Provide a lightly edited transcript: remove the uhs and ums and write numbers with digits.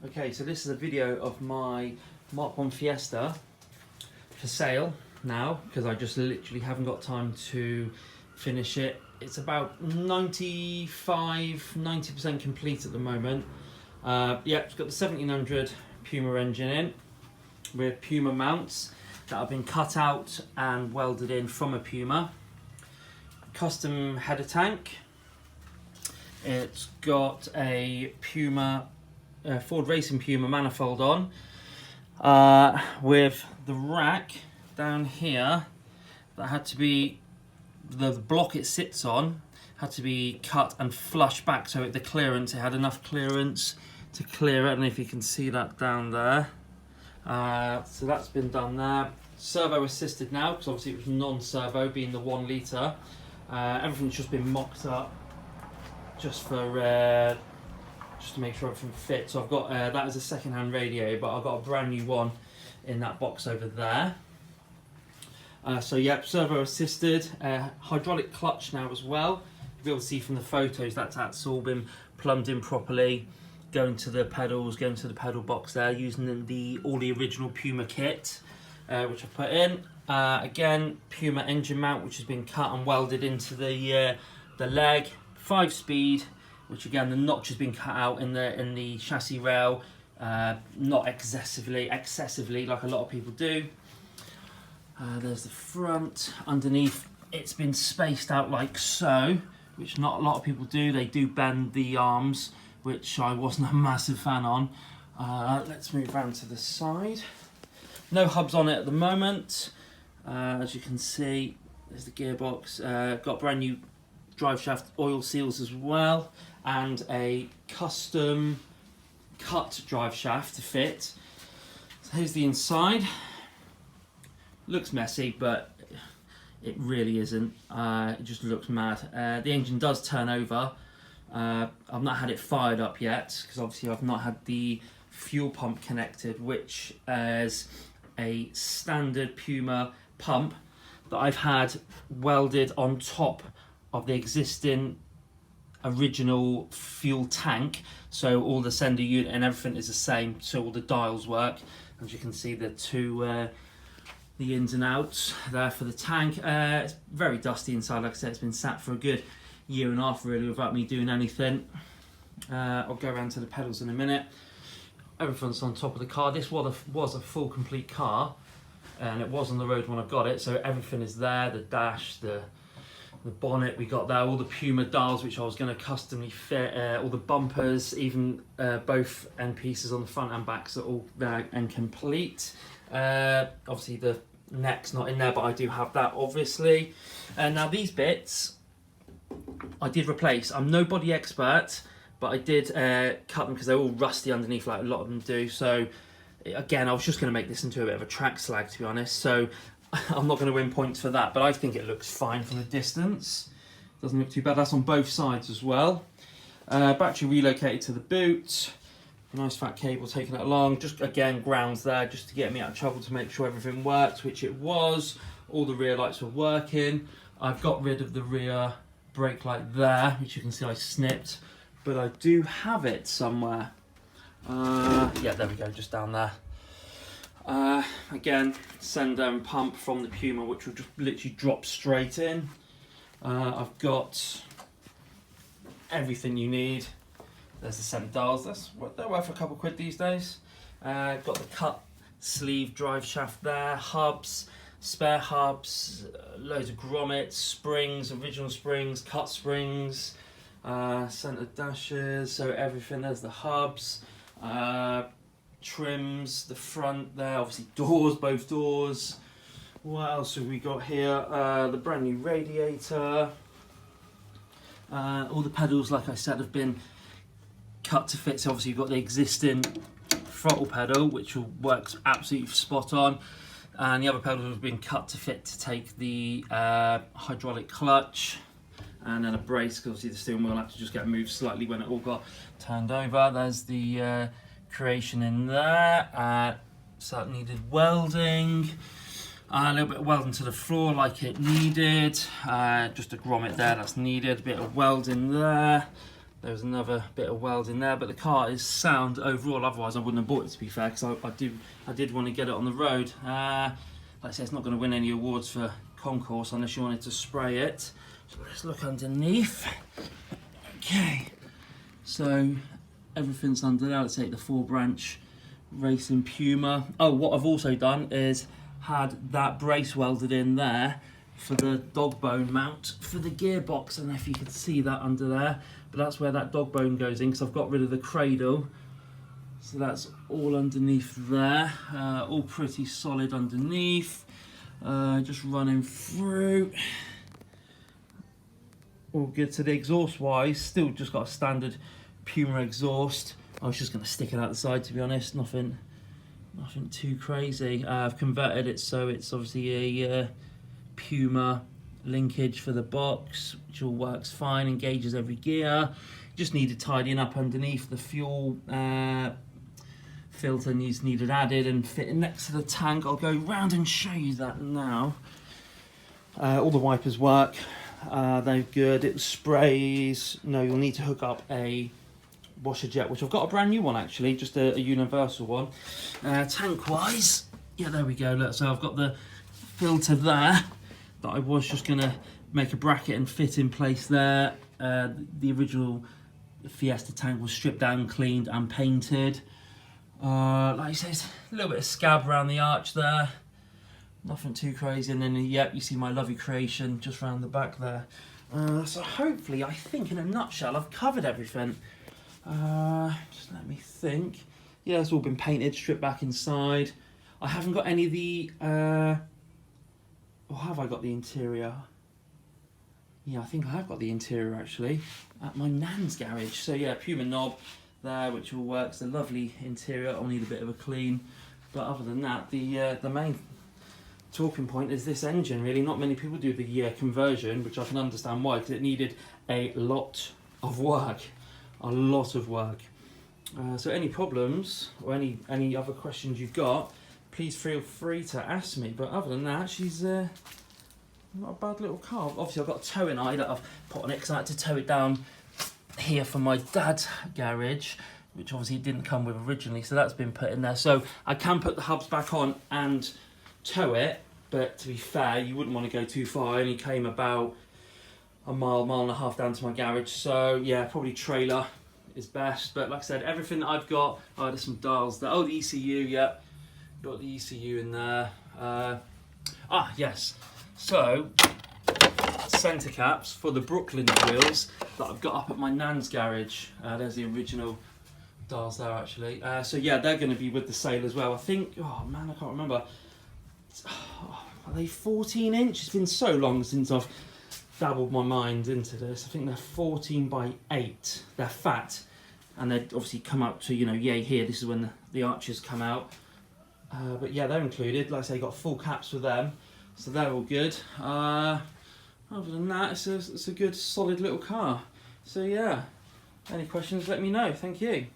Okay, so this is a video of my Mk1 Fiesta for sale now, because I just literally haven't got time to finish it. It's about 90% complete at the moment. Yeah, it's got the 1700 Puma engine in with Puma mounts that have been cut out and welded in from a Puma. Custom header tank. It's got a Puma Ford Racing Puma manifold on with the rack down here that had to be, the block it sits on had to be cut and flushed back, so the clearance, it had enough clearance to clear it. I don't know if you can see that down there. So that's been done there. Servo assisted now, because obviously it was non-servo being the 1 litre. Everything's just been mocked up just for just to make sure everything fits. So I've got that as a second-hand radio, but I've got a brand new one in that box over there. So yep, servo assisted, hydraulic clutch now as well. You'll be able to see from the photos that's all been plumbed in properly. Going to the pedals, going to the pedal box there, using all the original Puma kit, which I put in. Again, Puma engine mount, which has been cut and welded into the leg. 5-speed, which again the notch has been cut out in the chassis rail, not excessively like a lot of people do. There's the front. Underneath, it's been spaced out like so, which not a lot of people do. They do bend the arms, which I wasn't a massive fan on. Let's move around to the side. No hubs on it at the moment. As you can see, there's the gearbox. Got brand new drive shaft oil seals as well, and a custom cut drive shaft to fit. So here's the inside. Looks messy, but it really isn't. It just looks mad. The engine does turn over. I've not had it fired up yet, because obviously I've not had the fuel pump connected, which is a standard Puma pump that I've had welded on top of the existing original fuel tank, so all the sender unit and everything is the same, so all the dials work. As you can see, the ins and outs there for the tank. It's very dusty inside. Like I said, it's been sat for a good 1.5 years really without me doing anything. I'll go around to the pedals in a minute. Everything's on top of the car. This was a full complete car, and it was on the road when I got it, so everything is there. The dash, the bonnet we got there, all the Puma dials which I was going to customly fit, all the bumpers, even both end pieces on the front and backs are all there and complete. Obviously the neck's not in there, but I do have that obviously. Now these bits I did replace. I'm no body expert, but I did cut them because they're all rusty underneath like a lot of them do. So again, I was just going to make this into a bit of a track slag, to be honest, so I'm not going to win points for that, but I think it looks fine from a distance. Doesn't look too bad. That's on both sides as well. Battery relocated to the boot. Nice fat cable taking it along. Just again, grounds there just to get me out of trouble, to make sure everything worked, which it was. All the rear lights were working. I've got rid of the rear brake light there, which you can see I snipped, but I do have it somewhere. Yeah, there we go, just down there. Again, sender and pump from the Puma, which will just literally drop straight in. I've got everything you need. There's the 7 dials. They're worth a couple quid these days. Got the cut sleeve drive shaft there, hubs, spare hubs, loads of grommets, springs, original springs, cut springs, center dashes, so everything. There's the hubs. Trims, the front there, obviously doors, both doors. What else have we got here? The brand new radiator. All the pedals, like I said, have been cut to fit. So obviously you've got the existing throttle pedal, which works absolutely spot on, and the other pedals have been cut to fit to take the hydraulic clutch, and then a brace, because obviously the steering wheel had to just get moved slightly when it all got turned over. There's the creation in there, so it needed welding, a little bit of welding to the floor like it needed, just a grommet there that's needed, a bit of welding there. There's another bit of welding there, but the car is sound overall. Otherwise I wouldn't have bought it, to be fair, because I did want to get it on the road. Like I said, it's not going to win any awards for concourse unless you wanted to spray it. So let's look underneath. Okay, so everything's under there. Let's take the 4-branch racing Puma. Oh, what I've also done is had that brace welded in there for the dog bone mount for the gearbox. I don't know if you can see that under there, but that's where that dog bone goes in, because I've got rid of the cradle. So that's all underneath there, all pretty solid underneath. Just running through. All good. So the exhaust wise, still just got a standard Puma exhaust. I was just going to stick it out the side, to be honest. Nothing too crazy. I've converted it so it's obviously a Puma linkage for the box, which all works fine, engages every gear. Just needed tidying up underneath. The fuel filter needed added and fitting next to the tank. I'll go round and show you that now. All the wipers work. They're good. It sprays. No, you'll need to hook up a washer jet, which I've got a brand new one actually, just a universal one. Tank wise, yeah, there we go. Look, so I've got the filter there that I was just gonna make a bracket and fit in place there. The original Fiesta tank was stripped down, cleaned and painted. Like I said, a little bit of scab around the arch there. Nothing too crazy, and then yep, you see my lovely creation just round the back there. So hopefully, I think in a nutshell, I've covered everything. Just let me think. Yeah, it's all been painted, stripped back inside. I haven't got any of the, or have I got the interior? Yeah, I think I have got the interior actually, at my nan's garage. So yeah, Puma knob there, which all works. The lovely interior, I'll need a bit of a clean. But other than that, the main talking point is this engine really. Not many people do the conversion, which I can understand why, because it needed a lot of work. A lot of work. So any problems or any other questions you've got, please feel free to ask me. But other than that, she's not a bad little car. Obviously I've got a towing eye that I've put on it because I had to tow it down here from my dad's garage, which obviously didn't come with originally, so that's been put in there. So I can put the hubs back on and tow it, but to be fair, you wouldn't want to go too far. I only came about a mile and a half down to my garage, so yeah, probably trailer is best. But like I said, everything that I've got, oh, there's some dials there. Oh, the ECU, yeah, got the ECU in there. Yes, so centre caps for the Brooklyn wheels that I've got up at my nan's garage. There's the original dials there actually. So yeah, they're going to be with the sale as well. I think, oh man, I can't remember. Are they 14 inch? It's been so long since I've dabbled my mind into this. I think they're 14 by 8. They're fat, and they obviously come out to, you know, yay here. This is when the arches come out. But yeah, they're included. Like I say, got full caps with them, so they're all good. Other than that, it's a good, solid little car. So yeah, any questions, let me know. Thank you.